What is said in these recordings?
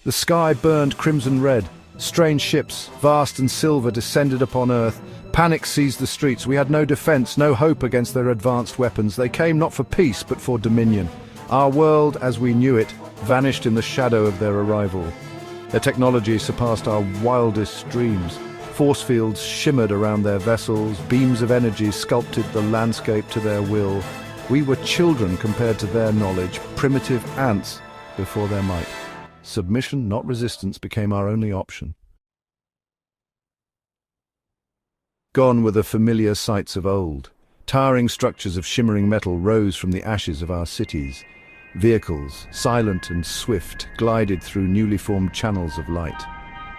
The sky burned crimson red. Strange ships, vast and silver, descended upon Earth. Panic seized the streets. We had no defense, no hope against their advanced weapons. They came not for peace, but for dominion. Our world, as we knew it, vanished in the shadow of their arrival. Their technology surpassed our wildest dreams. Force fields shimmered around their vessels, beams of energy sculpted the landscape to their will. We were children compared to their knowledge, primitive ants before their might. Submission, not resistance, became our only option. Gone were the familiar sights of old. Towering structures of shimmering metal rose from the ashes of our cities. Vehicles, silent and swift, glided through newly formed channels of light.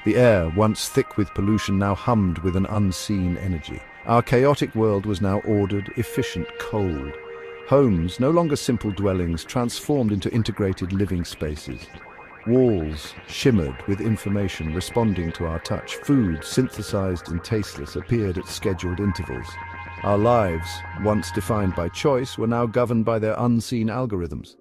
The air, once thick with pollution, now hummed with an unseen energy. Our chaotic world was now ordered, efficient, cold. Homes, no longer simple dwellings, transformed into integrated living spaces. Walls shimmered with information responding to our touch. Food, synthesized and tasteless, appeared at scheduled intervals. Our lives, once defined by choice, were now governed by their unseen algorithms.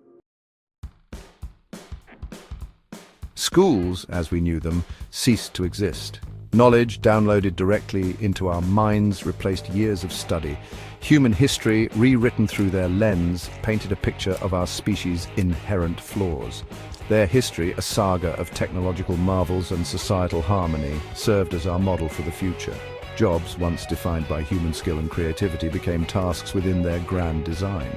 Schools, as we knew them, ceased to exist. Knowledge, downloaded directly into our minds, replaced years of study. Human history, rewritten through their lens, painted a picture of our species' inherent flaws. Their history, a saga of technological marvels and societal harmony, served as our model for the future. Jobs, once defined by human skill and creativity, became tasks within their grand design.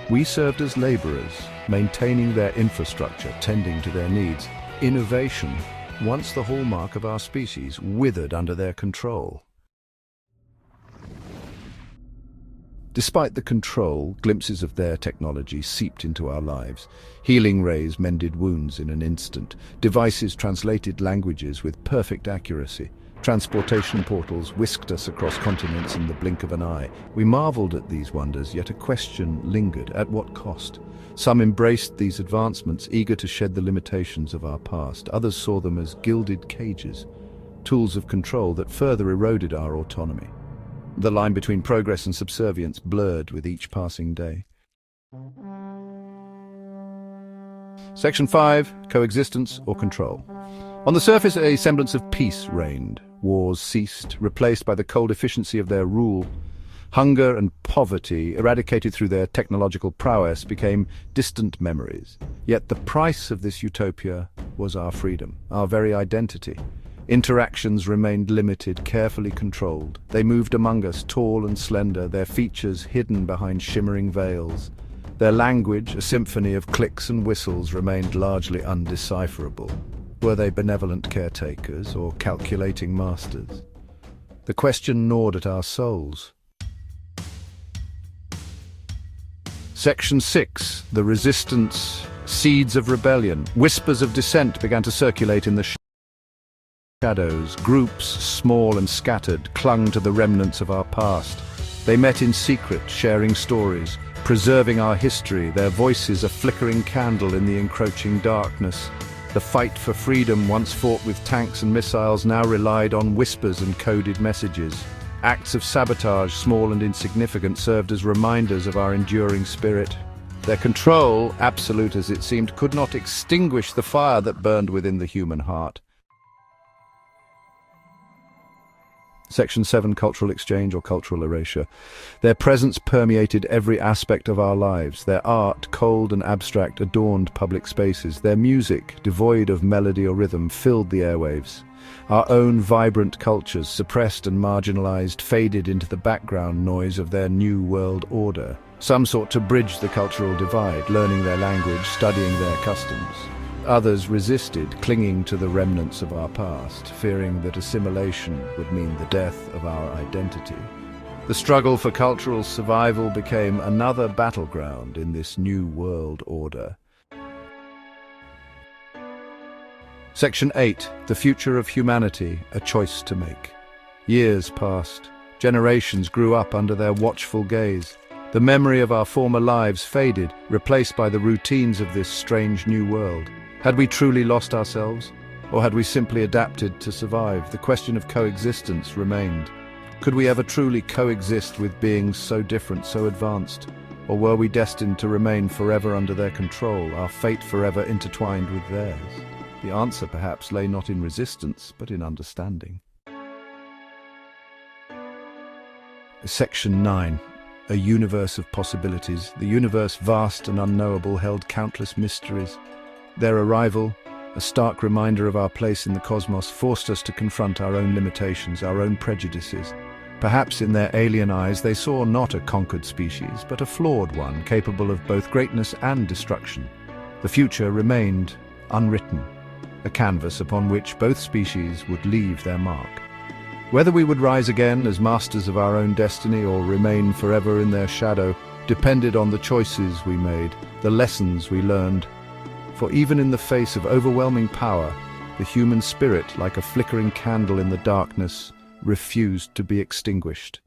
We served as laborers, maintaining their infrastructure, tending to their needs. Innovation, once the hallmark of our species, withered under their control. Despite the control, glimpses of their technology seeped into our lives. Healing rays mended wounds in an instant. Devices translated languages with perfect accuracy. Transportation portals whisked us across continents in the blink of an eye. We marveled at these wonders, yet a question lingered: at what cost? Some embraced these advancements, eager to shed the limitations of our past. Others saw them as gilded cages, tools of control that further eroded our autonomy. The line between progress and subservience blurred with each passing day. Section 5. Coexistence or control. On the surface, a semblance of peace reigned. Wars ceased, replaced by the cold efficiency of their rule. Hunger and poverty, eradicated through their technological prowess, became distant memories. Yet the price of this utopia was our freedom, our very identity. Interactions remained limited, carefully controlled. They moved among us, tall and slender, their features hidden behind shimmering veils. Their language, a symphony of clicks and whistles, remained largely undecipherable. Were they benevolent caretakers or calculating masters? The question gnawed at our souls. Section 6. The Resistance. Seeds of rebellion. Whispers of dissent began to circulate in the shadows. Groups, small and scattered, clung to the remnants of our past. They met in secret, sharing stories, preserving our history, their voices a flickering candle in the encroaching darkness. The fight for freedom, once fought with tanks and missiles, now relied on whispers and coded messages. Acts of sabotage, small and insignificant, served as reminders of our enduring spirit. Their control, absolute as it seemed, could not extinguish the fire that burned within the human heart. Section 7. Cultural exchange or cultural erasure. Their presence permeated every aspect of our lives. Their art, cold and abstract, adorned public spaces. Their music, devoid of melody or rhythm, filled the airwaves. Our own vibrant cultures, suppressed and marginalized, faded into the background noise of their new world order. Some sought to bridge the cultural divide, learning their language, studying their customs. Others resisted, clinging to the remnants of our past, fearing that assimilation would mean the death of our identity. The struggle for cultural survival became another battleground in this new world order. Section 8. The future of humanity, a choice to make. Years passed. Generations grew up under their watchful gaze. The memory of our former lives faded, replaced by the routines of this strange new world. Had we truly lost ourselves? Or had we simply adapted to survive? The question of coexistence remained. Could we ever truly coexist with beings so different, so advanced? Or were we destined to remain forever under their control, our fate forever intertwined with theirs? The answer perhaps lay not in resistance, but in understanding. Section 9. A universe of possibilities. The universe, vast and unknowable, held countless mysteries. Their arrival, a stark reminder of our place in the cosmos, forced us to confront our own limitations, our own prejudices. Perhaps in their alien eyes they saw not a conquered species, but a flawed one, capable of both greatness and destruction. The future remained unwritten, a canvas upon which both species would leave their mark. Whether we would rise again as masters of our own destiny or remain forever in their shadow depended on the choices we made, the lessons we learned. For even in the face of overwhelming power, the human spirit, like a flickering candle in the darkness, refused to be extinguished.